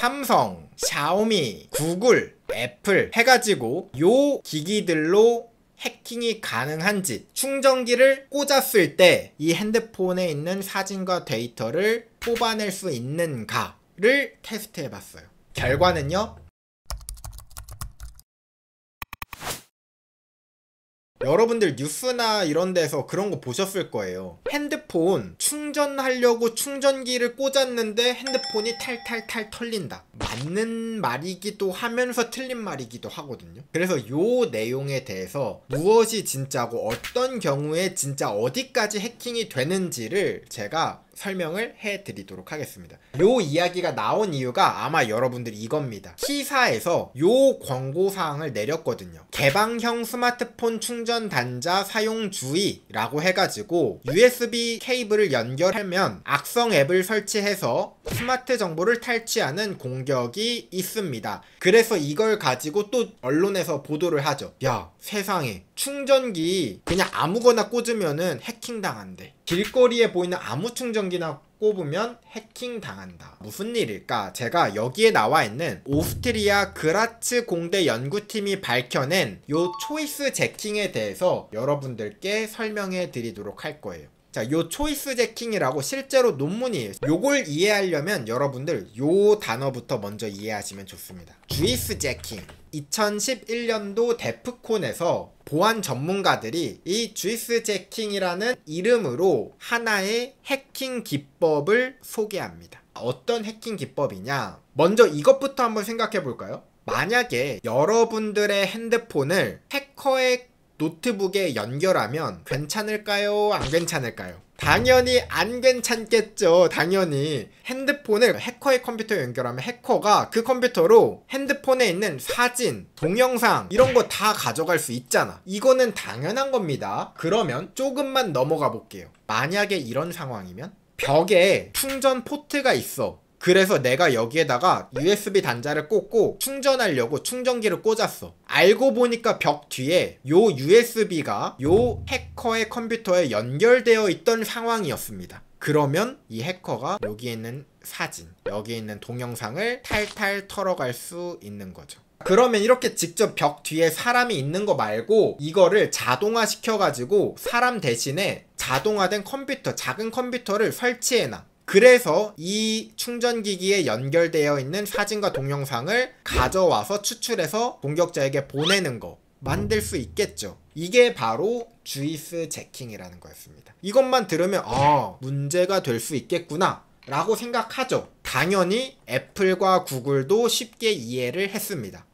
삼성, 샤오미, 구글, 애플 해가지고 요 기기들로 해킹이 가능한지, 충전기를 꽂았을 때 이 핸드폰에 있는 사진과 데이터를 뽑아낼 수 있는가를 테스트해봤어요. 결과는요, 여러분들 뉴스나 이런 데서 그런 거 보셨을 거예요. 핸드폰 충전하려고 충전기를 꽂았는데 핸드폰이 탈탈탈 털린다. 맞는 말이기도 하면서 틀린 말이기도 하거든요. 그래서 요 내용에 대해서 무엇이 진짜고 어떤 경우에 진짜 어디까지 해킹이 되는지를 제가 설명을 해드리도록 하겠습니다. 요 이야기가 나온 이유가 아마 여러분들이 이겁니다. T사에서 요 광고사항을 내렸거든요. 개방형 스마트폰 충전 단자 사용 주의라고 해가지고 USB 케이블을 연결하면 악성 앱을 설치해서 스마트 정보를 탈취하는 공격이 있습니다. 그래서 이걸 가지고 또 언론에서 보도를 하죠. 야, 세상에 충전기 그냥 아무거나 꽂으면은 해킹 당한대. 길거리에 보이는 아무 충전기나 꼽으면 해킹 당한다. 무슨 일일까? 제가 여기에 나와 있는 오스트리아 그라츠 공대 연구팀이 밝혀낸 요 초이스 제킹에 대해서 여러분들께 설명해 드리도록 할 거예요. 자, 요 초이스 제킹이라고 실제로 논문이에요. 요걸 이해하려면 여러분들 요 단어부터 먼저 이해하시면 좋습니다. 주이스 제킹. 2011년도 데프콘에서 보안 전문가들이 이 주이스 제킹이라는 이름으로 하나의 해킹 기법을 소개합니다. 어떤 해킹 기법이냐? 먼저 이것부터 한번 생각해 볼까요? 만약에 여러분들의 핸드폰을 해커의 노트북에 연결하면 괜찮을까요? 안 괜찮을까요? 당연히 안 괜찮겠죠. 당연히 핸드폰을 해커의 컴퓨터에 연결하면 해커가 그 컴퓨터로 핸드폰에 있는 사진, 동영상 이런 거 다 가져갈 수 있잖아. 이거는 당연한 겁니다. 그러면 조금만 넘어가 볼게요. 만약에 이런 상황이면 벽에 충전 포트가 있어. 그래서 내가 여기에다가 USB 단자를 꽂고 충전하려고 충전기를 꽂았어. 알고 보니까 벽 뒤에 요 USB가 요 해커의 컴퓨터에 연결되어 있던 상황이었습니다. 그러면 이 해커가 여기에 있는 사진, 여기에 있는 동영상을 탈탈 털어갈 수 있는 거죠. 그러면 이렇게 직접 벽 뒤에 사람이 있는 거 말고 이거를 자동화 시켜가지고 사람 대신에 자동화된 컴퓨터, 작은 컴퓨터를 설치해놔. 그래서 이 충전기기에 연결되어 있는 사진과 동영상을 가져와서 추출해서 공격자에게 보내는 거 만들 수 있겠죠. 이게 바로 주이스 제킹이라는 거였습니다. 이것만 들으면 문제가 될 수 있겠구나 라고 생각하죠. 당연히 애플과 구글도 쉽게 이해를 했습니다.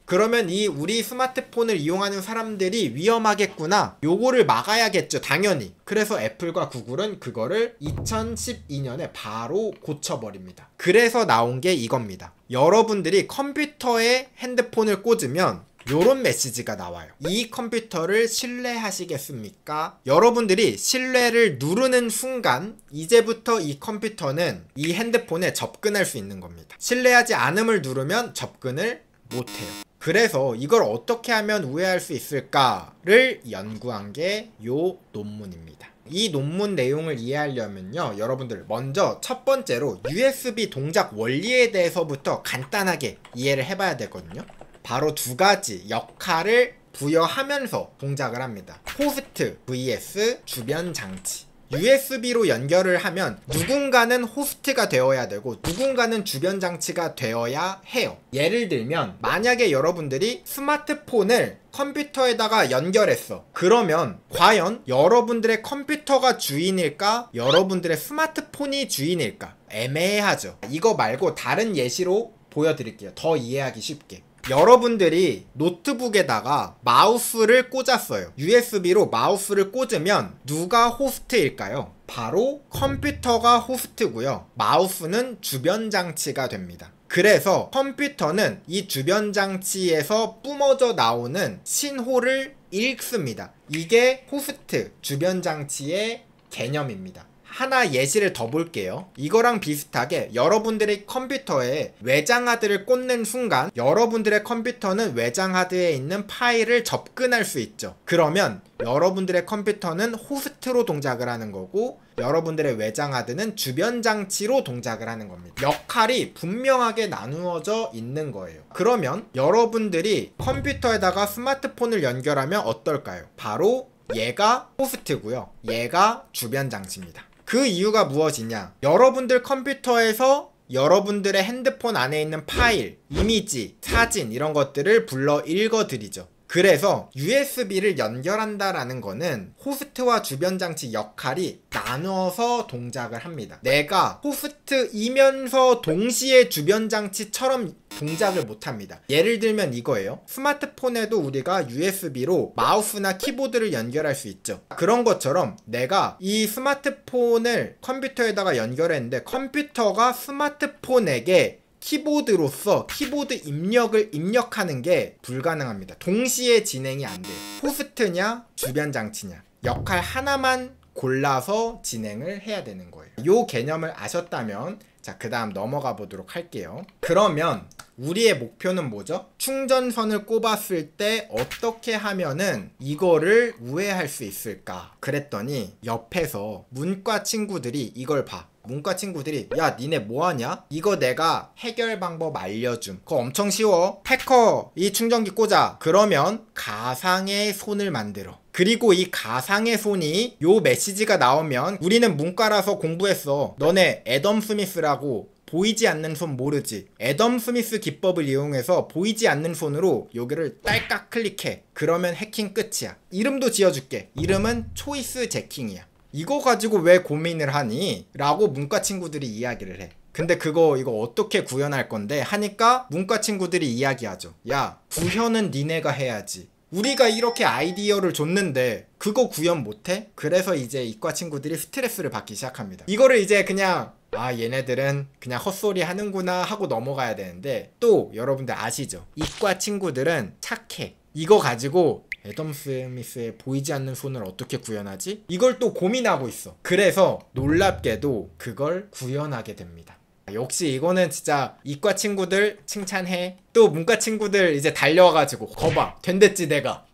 그러면 이 우리 스마트폰을 이용하는 사람들이 위험하겠구나. 요거를 막아야겠죠. 당연히. 그래서 애플과 구글은 그거를 2012년에 바로 고쳐버립니다. 그래서 나온 게 이겁니다. 여러분들이 컴퓨터에 핸드폰을 꽂으면 요런 메시지가 나와요. 이 컴퓨터를 신뢰하시겠습니까? 여러분들이 신뢰를 누르는 순간 이제부터 이 컴퓨터는 이 핸드폰에 접근할 수 있는 겁니다. 신뢰하지 않음을 누르면 접근을 못해요. 그래서 이걸 어떻게 하면 우회할 수 있을까를 연구한 게 요 논문입니다. 이 논문 내용을 이해하려면요, 여러분들 먼저 첫 번째로 USB 동작 원리에 대해서부터 간단하게 이해를 해봐야 되거든요. 바로 두 가지 역할을 부여하면서 동작을 합니다. 호스트 vs 주변 장치. USB로 연결을 하면 누군가는 호스트가 되어야 되고 누군가는 주변 장치가 되어야 해요. 예를 들면 만약에 여러분들이 스마트폰을 컴퓨터에다가 연결했어. 그러면 과연 여러분들의 컴퓨터가 주인일까? 여러분들의 스마트폰이 주인일까? 애매하죠. 이거 말고 다른 예시로 보여드릴게요. 더 이해하기 쉽게. 여러분들이 노트북에다가 마우스를 꽂았어요. USB로 마우스를 꽂으면 누가 호스트일까요? 바로 컴퓨터가 호스트고요. 마우스는 주변 장치가 됩니다. 그래서 컴퓨터는 이 주변 장치에서 뿜어져 나오는 신호를 읽습니다. 이게 호스트, 주변 장치의 개념입니다. 하나 예시를 더 볼게요. 이거랑 비슷하게 여러분들의 컴퓨터에 외장하드를 꽂는 순간 여러분들의 컴퓨터는 외장하드에 있는 파일을 접근할 수 있죠. 그러면 여러분들의 컴퓨터는 호스트로 동작을 하는 거고 여러분들의 외장하드는 주변 장치로 동작을 하는 겁니다. 역할이 분명하게 나누어져 있는 거예요. 그러면 여러분들이 컴퓨터에다가 스마트폰을 연결하면 어떨까요? 바로 얘가 호스트고요. 얘가 주변 장치입니다. 그 이유가 무엇이냐? 여러분들 컴퓨터에서 여러분들의 핸드폰 안에 있는 파일, 이미지, 사진 이런 것들을 불러 읽어드리죠. 그래서 USB를 연결한다라는 거는 호스트와 주변 장치 역할이 나눠서 동작을 합니다. 내가 호스트이면서 동시에 주변 장치처럼 동작을 못합니다. 예를 들면 이거예요. 스마트폰에도 우리가 USB로 마우스나 키보드를 연결할 수 있죠. 그런 것처럼 내가 이 스마트폰을 컴퓨터에다가 연결했는데 컴퓨터가 스마트폰에게 키보드로서 키보드 입력을 입력하는 게 불가능합니다. 동시에 진행이 안 돼요. 호스트냐 주변 장치냐 역할 하나만 골라서 진행을 해야 되는 거예요. 이 개념을 아셨다면 자, 그 다음 넘어가 보도록 할게요. 그러면 우리의 목표는 뭐죠? 충전선을 꼽았을 때 어떻게 하면은 이거를 우회할 수 있을까? 그랬더니 옆에서 문과 친구들이 이걸 봐. 문과 친구들이 야 니네 뭐하냐? 이거 내가 해결 방법 알려줌. 그거 엄청 쉬워. 패커 이 충전기 꽂아. 그러면 가상의 손을 만들어. 그리고 이 가상의 손이 요 메시지가 나오면 우리는 문과라서 공부했어. 너네 애덤 스미스라고 보이지 않는 손 모르지? 애덤 스미스 기법을 이용해서 보이지 않는 손으로 여기를 딸깍 클릭해. 그러면 해킹 끝이야. 이름도 지어줄게. 이름은 초이스 제킹이야. 이거 가지고 왜 고민을 하니? 라고 문과 친구들이 이야기를 해. 근데 이거 어떻게 구현할 건데? 하니까 문과 친구들이 이야기하죠. 야, 구현은 니네가 해야지. 우리가 이렇게 아이디어를 줬는데 그거 구현 못해? 그래서 이제 이과 친구들이 스트레스를 받기 시작합니다. 이거를 이제 그냥 얘네들은 그냥 헛소리 하는구나 하고 넘어가야 되는데 또 여러분들 아시죠? 이과 친구들은 착해. 이거 가지고 애덤 스미스의 보이지 않는 손을 어떻게 구현하지? 이걸 또 고민하고 있어. 그래서 놀랍게도 그걸 구현하게 됩니다. 역시 이거는 진짜 이과 친구들 칭찬해. 또 문과 친구들 이제 달려와가지고 거봐 된댔지 내가.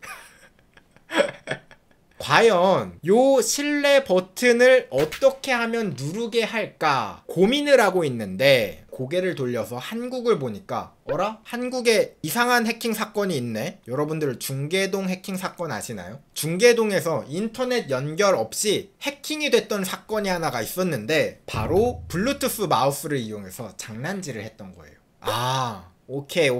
과연 요 실내 버튼을 어떻게 하면 누르게 할까 고민을 하고 있는데 고개를 돌려서 한국을 보니까 어라? 한국에 이상한 해킹 사건이 있네. 여러분들 중계동 해킹 사건 아시나요? 중계동에서 인터넷 연결 없이 해킹이 됐던 사건이 하나가 있었는데 바로 블루투스 마우스를 이용해서 장난질을 했던 거예요. 오케이.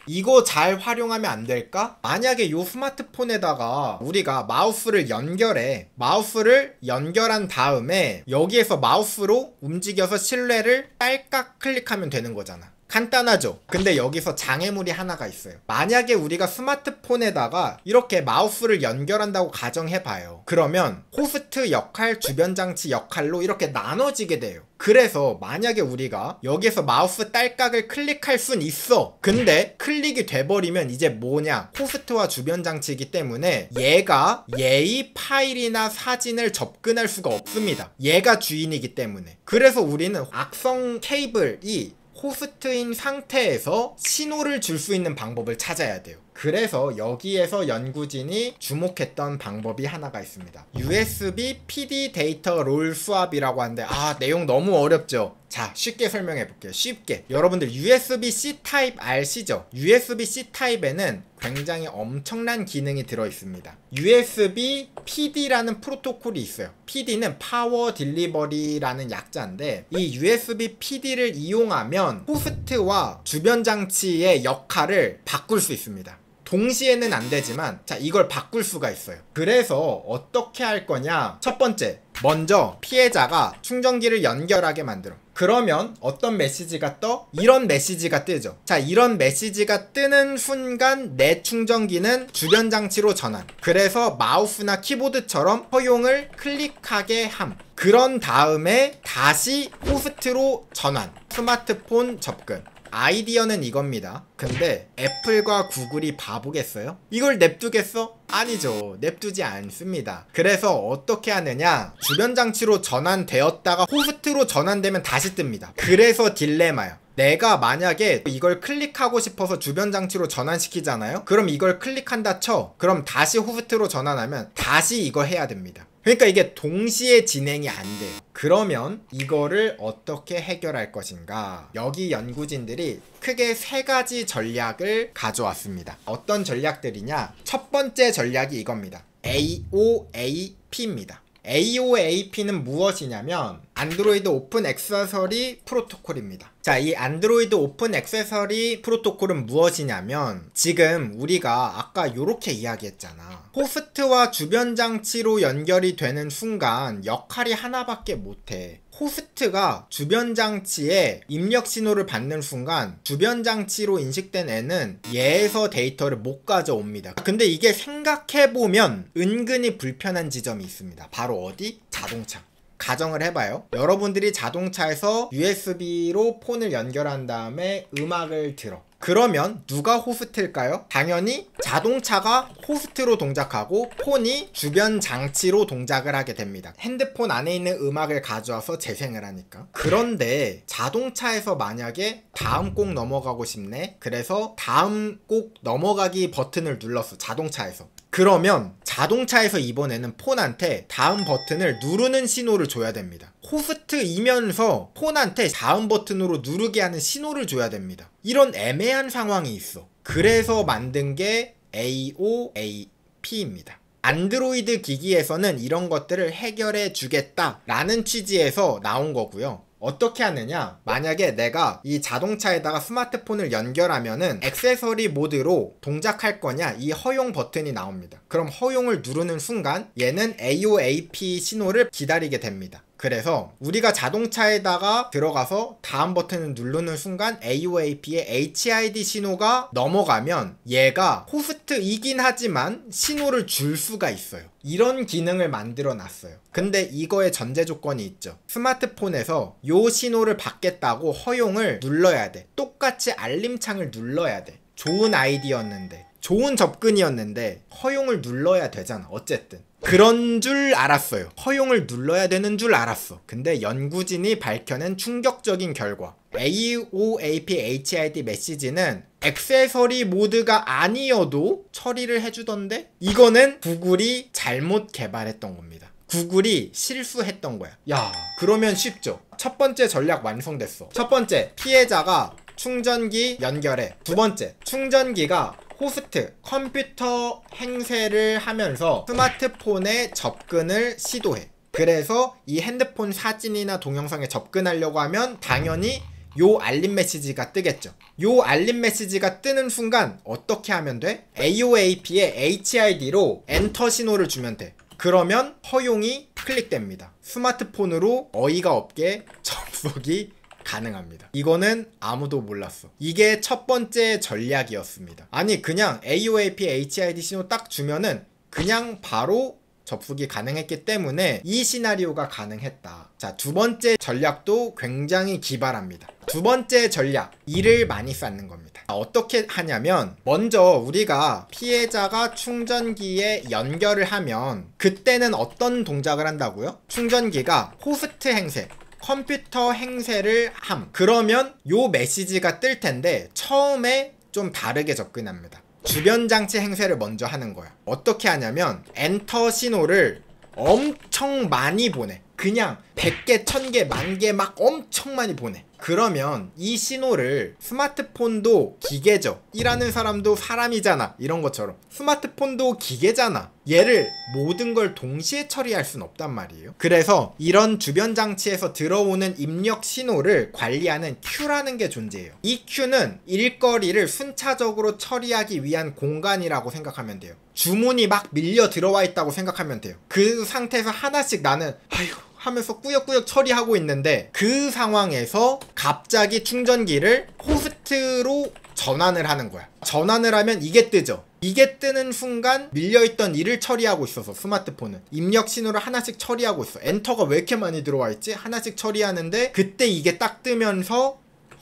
이거 잘 활용하면 안 될까? 만약에 요 스마트폰에다가 우리가 마우스를 연결해. 마우스를 연결한 다음에 여기에서 마우스로 움직여서 실내를 딸깍 클릭하면 되는 거잖아. 간단하죠? 근데 여기서 장애물이 하나가 있어요. 만약에 우리가 스마트폰에다가 이렇게 마우스를 연결한다고 가정해봐요. 그러면 호스트 역할, 주변 장치 역할로 이렇게 나눠지게 돼요. 그래서 만약에 우리가 여기서 마우스 딸깍을 클릭할 순 있어. 근데 클릭이 돼버리면 이제 뭐냐? 호스트와 주변 장치이기 때문에 얘가 얘의 파일이나 사진을 접근할 수가 없습니다. 얘가 주인이기 때문에. 그래서 우리는 악성 케이블이 호스트인 상태에서 신호를 줄 수 있는 방법을 찾아야 돼요. 그래서 여기에서 연구진이 주목했던 방법이 하나가 있습니다. USB PD 데이터 롤 스왑이라고 하는데 내용 너무 어렵죠? 자, 쉽게 설명해 볼게요. 쉽게. 여러분들 USB-C 타입 아시죠? USB-C 타입에는 굉장히 엄청난 기능이 들어 있습니다. USB PD라는 프로토콜이 있어요. PD는 파워 딜리버리라는 약자인데 이 USB PD를 이용하면 호스트와 주변 장치의 역할을 바꿀 수 있습니다. 동시에는 안 되지만 자, 이걸 바꿀 수가 있어요. 그래서 어떻게 할 거냐? 첫 번째, 먼저 피해자가 충전기를 연결하게 만들어. 그러면 어떤 메시지가 떠? 이런 메시지가 뜨죠. 자, 이런 메시지가 뜨는 순간 내 충전기는 주변 장치로 전환. 그래서 마우스나 키보드처럼 허용을 클릭하게 함. 그런 다음에 다시 호스트로 전환. 스마트폰 접근. 아이디어는 이겁니다. 근데 애플과 구글이 바보겠어요? 이걸 냅두겠어? 아니죠. 냅두지 않습니다. 그래서 어떻게 하느냐, 주변 장치로 전환되었다가 호스트로 전환되면 다시 뜹니다. 그래서 딜레마야. 내가 만약에 이걸 클릭하고 싶어서 주변 장치로 전환시키잖아요? 그럼 이걸 클릭한다 쳐. 그럼 다시 호스트로 전환하면 다시 이거 해야 됩니다. 그러니까 이게 동시에 진행이 안 돼요. 그러면 이거를 어떻게 해결할 것인가? 여기 연구진들이 크게 3가지 전략을 가져왔습니다. 어떤 전략들이냐? 첫 번째 전략이 이겁니다. AOAP입니다. AOAP는 무엇이냐면 안드로이드 오픈 액세서리 프로토콜입니다. 자, 이 안드로이드 오픈 액세서리 프로토콜은 무엇이냐면 지금 우리가 아까 요렇게 이야기했잖아. 호스트와 주변 장치로 연결이 되는 순간 역할이 하나밖에 못해. 호스트가 주변 장치에 입력 신호를 받는 순간 주변 장치로 인식된 애는 얘에서 데이터를 못 가져옵니다. 근데 이게 생각해보면 은근히 불편한 지점이 있습니다. 바로 어디? 자동차. 가정을 해봐요. 여러분들이 자동차에서 USB로 폰을 연결한 다음에 음악을 들어. 그러면 누가 호스트일까요? 당연히 자동차가 호스트로 동작하고 폰이 주변 장치로 동작을 하게 됩니다. 핸드폰 안에 있는 음악을 가져와서 재생을 하니까. 그런데 자동차에서 만약에 다음 곡 넘어가고 싶네? 그래서 다음 곡 넘어가기 버튼을 눌렀어. 자동차에서. 그러면 자동차에서 이번에는 폰한테 다음 버튼을 누르는 신호를 줘야 됩니다. 호스트이면서 폰한테 다음 버튼으로 누르게 하는 신호를 줘야 됩니다. 이런 애매한 상황이 있어. 그래서 만든 게 AOAP입니다. 안드로이드 기기에서는 이런 것들을 해결해 주겠다라는 취지에서 나온 거고요. 어떻게 하느냐, 만약에 내가 이 자동차에다가 스마트폰을 연결하면은 액세서리 모드로 동작할 거냐, 이 허용 버튼이 나옵니다. 그럼 허용을 누르는 순간 얘는 AOAP 신호를 기다리게 됩니다. 그래서 우리가 자동차에다가 들어가서 다음 버튼을 누르는 순간 AOAP의 HID 신호가 넘어가면 얘가 호스트이긴 하지만 신호를 줄 수가 있어요. 이런 기능을 만들어 놨어요. 근데 이거의 전제 조건이 있죠. 스마트폰에서 요 신호를 받겠다고 허용을 눌러야 돼. 똑같이 알림창을 눌러야 돼. 좋은 아이디어였는데, 좋은 접근이었는데 허용을 눌러야 되잖아. 어쨌든 그런 줄 알았어요. 허용을 눌러야 되는 줄 알았어. 근데 연구진이 밝혀낸 충격적인 결과, AOAP HID 메시지는 액세서리 모드가 아니어도 처리를 해주던데? 이거는 구글이 잘못 개발했던 겁니다. 구글이 실수했던 거야. 야, 그러면 쉽죠. 첫 번째 전략 완성됐어. 첫 번째, 피해자가 충전기 연결해. 두 번째, 충전기가 호스트, 컴퓨터 행세를 하면서 스마트폰에 접근을 시도해. 그래서 이 핸드폰 사진이나 동영상에 접근하려고 하면 당연히 요 알림 메시지가 뜨겠죠. 요 알림 메시지가 뜨는 순간 어떻게 하면 돼? AOAP의 HID로 엔터 신호를 주면 돼. 그러면 허용이 클릭됩니다. 스마트폰으로 어이가 없게 접속이 가능합니다. 이거는 아무도 몰랐어. 이게 첫 번째 전략이었습니다. 아니, 그냥 AOAP HID 신호 딱 주면은 그냥 바로 접속이 가능했기 때문에 이 시나리오가 가능했다. 자, 두 번째 전략도 굉장히 기발합니다. 두 번째 전략, 일을 많이 쌓는 겁니다. 어떻게 하냐면, 먼저 우리가 피해자가 충전기에 연결을 하면 그때는 어떤 동작을 한다고요? 충전기가 호스트 행세, 컴퓨터 행세를 함. 그러면 요 메시지가 뜰 텐데 처음에 좀 다르게 접근합니다. 주변 장치 행세를 먼저 하는 거야. 어떻게 하냐면 엔터 신호를 엄청 많이 보내. 그냥 100개, 1000개, 10,000개 막 엄청 많이 보내. 그러면 이 신호를, 스마트폰도 기계죠. 일하는 사람도 사람이잖아. 이런 것처럼 스마트폰도 기계잖아. 얘를 모든 걸 동시에 처리할 순 없단 말이에요. 그래서 이런 주변 장치에서 들어오는 입력 신호를 관리하는 큐라는 게 존재해요. 이 큐는 일거리를 순차적으로 처리하기 위한 공간이라고 생각하면 돼요. 주문이 막 밀려 들어와 있다고 생각하면 돼요. 그 상태에서 하나씩 나는 아이고 하면서 꾸역꾸역 처리하고 있는데, 그 상황에서 갑자기 충전기를 호스트로 전환을 하는 거야. 전환을 하면 이게 뜨죠. 이게 뜨는 순간 밀려있던 일을 처리하고 있어서 스마트폰은 입력 신호를 하나씩 처리하고 있어. 엔터가 왜 이렇게 많이 들어와 있지? 하나씩 처리하는데 그때 이게 딱 뜨면서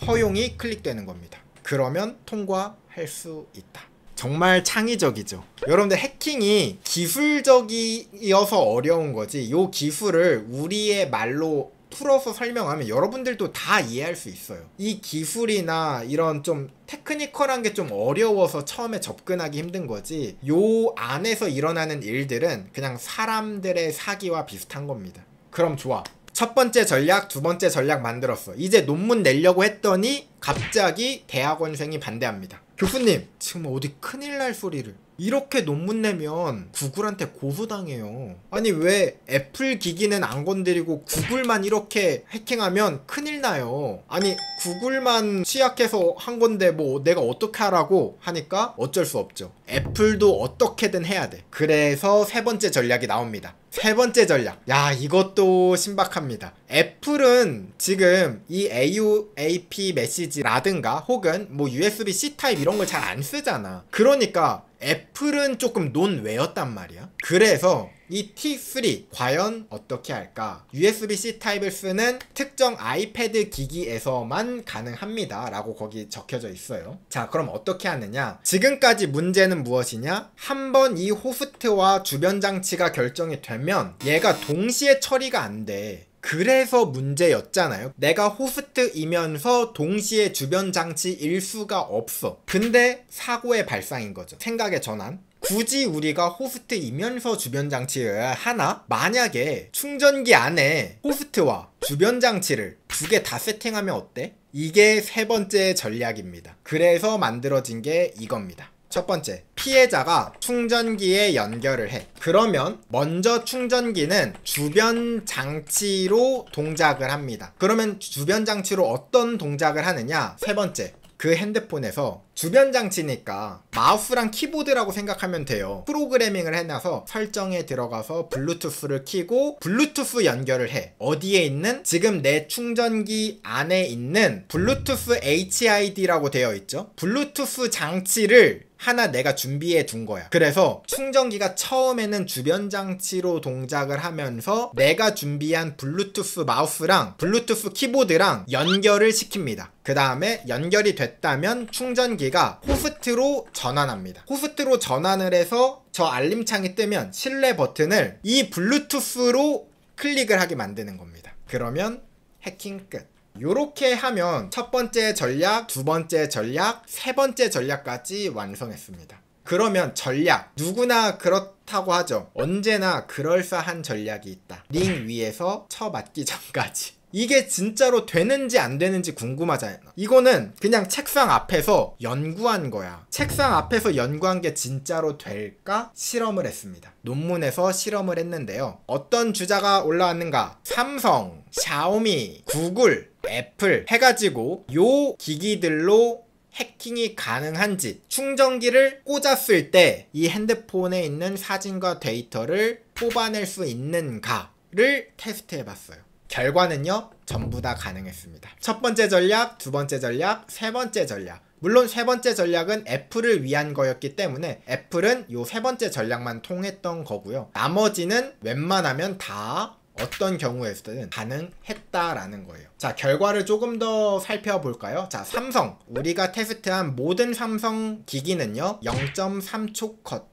허용이 클릭되는 겁니다. 그러면 통과할 수 있다. 정말 창의적이죠. 여러분들 해킹이 기술적이어서 어려운 거지 요 기술을 우리의 말로 풀어서 설명하면 여러분들도 다 이해할 수 있어요. 이 기술이나 이런 좀 테크니컬한 게 좀 어려워서 처음에 접근하기 힘든 거지 요 안에서 일어나는 일들은 그냥 사람들의 사기와 비슷한 겁니다. 그럼 좋아. 첫 번째 전략, 두 번째 전략 만들었어. 이제 논문 내려고 했더니 갑자기 대학원생이 반대합니다. 교수님, 지금 어디 큰일 날 소리를. 이렇게 논문 내면 구글한테 고소당해요. 아니 왜 애플 기기는 안 건드리고 구글만 이렇게 해킹하면 큰일 나요. 아니 구글만 취약해서 한 건데 뭐 내가 어떻게 하라고 하니까 어쩔 수 없죠. 애플도 어떻게든 해야 돼. 그래서 세 번째 전략이 나옵니다. 세 번째 전략. 야, 이것도 신박합니다. 애플은 지금 이 AUAP 메시지라든가 혹은 뭐 USB-C 타입 이런 걸 잘 안 쓰잖아. 그러니까 애플은 조금 논외였단 말이야. 그래서 이 T3 과연 어떻게 할까? USB-C 타입을 쓰는 특정 아이패드 기기에서만 가능합니다 라고 거기 적혀져 있어요. 자, 그럼 어떻게 하느냐? 지금까지 문제는 무엇이냐? 한번 이 호스트와 주변 장치가 결정이 되면 얘가 동시에 처리가 안 돼. 그래서 문제였잖아요. 내가 호스트이면서 동시에 주변 장치일 수가 없어. 근데 사고의 발상인 거죠. 생각의 전환. 굳이 우리가 호스트이면서 주변 장치여야 하나? 만약에 충전기 안에 호스트와 주변 장치를 두 개 다 세팅하면 어때? 이게 세 번째 전략입니다. 그래서 만들어진 게 이겁니다. 첫 번째, 피해자가 충전기에 연결을 해. 그러면 먼저 충전기는 주변 장치로 동작을 합니다. 그러면 주변 장치로 어떤 동작을 하느냐? 세 번째, 그 핸드폰에서 주변 장치니까 마우스랑 키보드라고 생각하면 돼요. 프로그래밍을 해놔서 설정에 들어가서 블루투스를 켜고 블루투스 연결을 해. 어디에 있는? 지금 내 충전기 안에 있는 블루투스 HID라고 되어 있죠. 블루투스 장치를 하나 내가 준비해 둔 거야. 그래서 충전기가 처음에는 주변 장치로 동작을 하면서 내가 준비한 블루투스 마우스랑 블루투스 키보드랑 연결을 시킵니다. 그 다음에 연결이 됐다면 충전기가 호스트로 전환합니다. 호스트로 전환을 해서 저 알림창이 뜨면 실내 버튼을 이 블루투스로 클릭을 하게 만드는 겁니다. 그러면 해킹 끝. 요렇게 하면 첫 번째 전략, 두 번째 전략, 세 번째 전략까지 완성했습니다. 그러면 전략, 누구나 그렇다고 하죠. 언제나 그럴싸한 전략이 있다. 링 위에서 쳐맞기 전까지. 이게 진짜로 되는지 안 되는지 궁금하잖아요. 이거는 그냥 책상 앞에서 연구한 거야. 책상 앞에서 연구한 게 진짜로 될까? 실험을 했습니다. 논문에서 실험을 했는데요. 어떤 주자가 올라왔는가? 삼성, 샤오미, 구글, 애플 해가지고 요 기기들로 해킹이 가능한지, 충전기를 꽂았을 때 이 핸드폰에 있는 사진과 데이터를 뽑아낼 수 있는가를 테스트해봤어요. 결과는요, 전부 다 가능했습니다. 첫 번째 전략, 두 번째 전략, 세 번째 전략. 물론 세 번째 전략은 애플을 위한 거였기 때문에 애플은 요 세 번째 전략만 통했던 거고요. 나머지는 웬만하면 다 어떤 경우에서든 가능했다라는 거예요. 자, 결과를 조금 더 살펴볼까요? 자, 삼성. 우리가 테스트한 모든 삼성 기기는요, 0.3초 컷.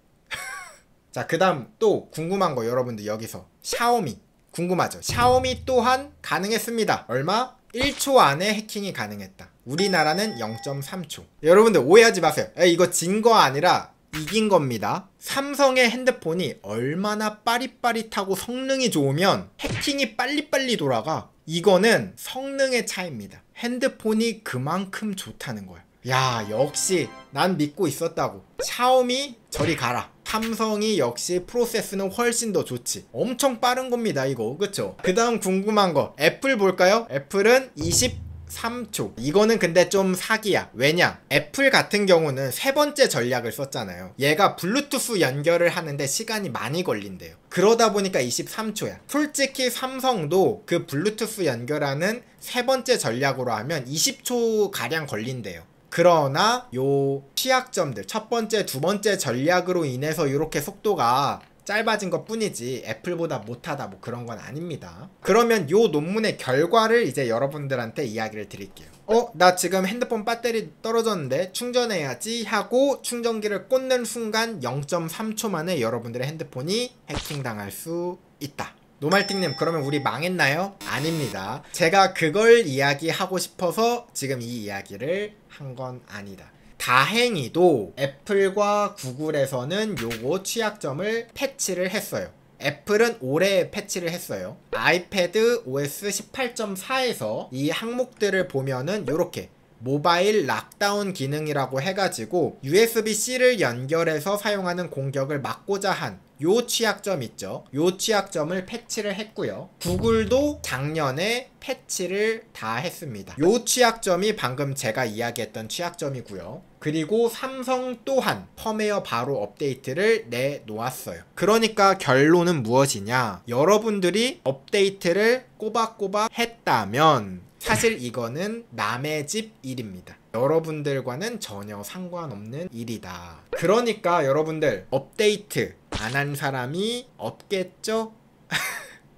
자, 그 다음 또 궁금한 거 여러분들 여기서. 샤오미. 궁금하죠? 샤오미 또한 가능했습니다. 얼마? 1초 안에 해킹이 가능했다. 우리나라는 0.3초. 여러분들 오해하지 마세요. 이거 진 거 아니라 이긴 겁니다. 삼성의 핸드폰이 얼마나 빠릿빠릿하고 성능이 좋으면 해킹이 빨리빨리 돌아가. 이거는 성능의 차이입니다. 핸드폰이 그만큼 좋다는 거야. 야, 역시 난 믿고 있었다고. 샤오미 저리 가라. 삼성이 역시 프로세스는 훨씬 더 좋지. 엄청 빠른 겁니다 이거. 그쵸? 그 다음 궁금한 거 애플 볼까요? 애플은 23초. 이거는 근데 좀 사기야. 왜냐? 애플 같은 경우는 세 번째 전략을 썼잖아요. 얘가 블루투스 연결을 하는데 시간이 많이 걸린대요. 그러다 보니까 23초야. 솔직히 삼성도 그 블루투스 연결하는 세 번째 전략으로 하면 20초 가량 걸린대요. 그러나 요 취약점들, 첫 번째, 두 번째 전략으로 인해서 이렇게 속도가 짧아진 것 뿐이지 애플보다 못하다 뭐 그런 건 아닙니다. 그러면 요 논문의 결과를 이제 여러분들한테 이야기를 드릴게요. 나 지금 핸드폰 배터리 떨어졌는데 충전해야지 하고 충전기를 꽂는 순간 0.3초 만에 여러분들의 핸드폰이 해킹당할 수 있다. 노말팅님, 그러면 우리 망했나요? 아닙니다. 제가 그걸 이야기하고 싶어서 지금 이 이야기를 한 건 아니다. 다행히도 애플과 구글에서는 요거 취약점을 패치를 했어요. 애플은 올해 패치를 했어요. 아이패드 OS 18.4에서 이 항목들을 보면은 요렇게 모바일 락다운 기능이라고 해가지고 USB-C를 연결해서 사용하는 공격을 막고자 한 요 취약점 있죠. 요 취약점을 패치를 했고요. 구글도 작년에 패치를 다 했습니다. 요 취약점이 방금 제가 이야기했던 취약점이고요. 그리고 삼성 또한 펌웨어 바로 업데이트를 내놓았어요. 그러니까 결론은 무엇이냐? 여러분들이 업데이트를 꼬박꼬박 했다면 사실 이거는 남의 집 일입니다. 여러분들과는 전혀 상관없는 일이다. 그러니까 여러분들 업데이트 안 한 사람이 없겠죠?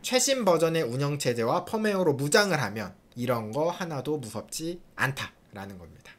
최신 버전의 운영체제와 펌웨어로 무장을 하면 이런 거 하나도 무섭지 않다라는 겁니다.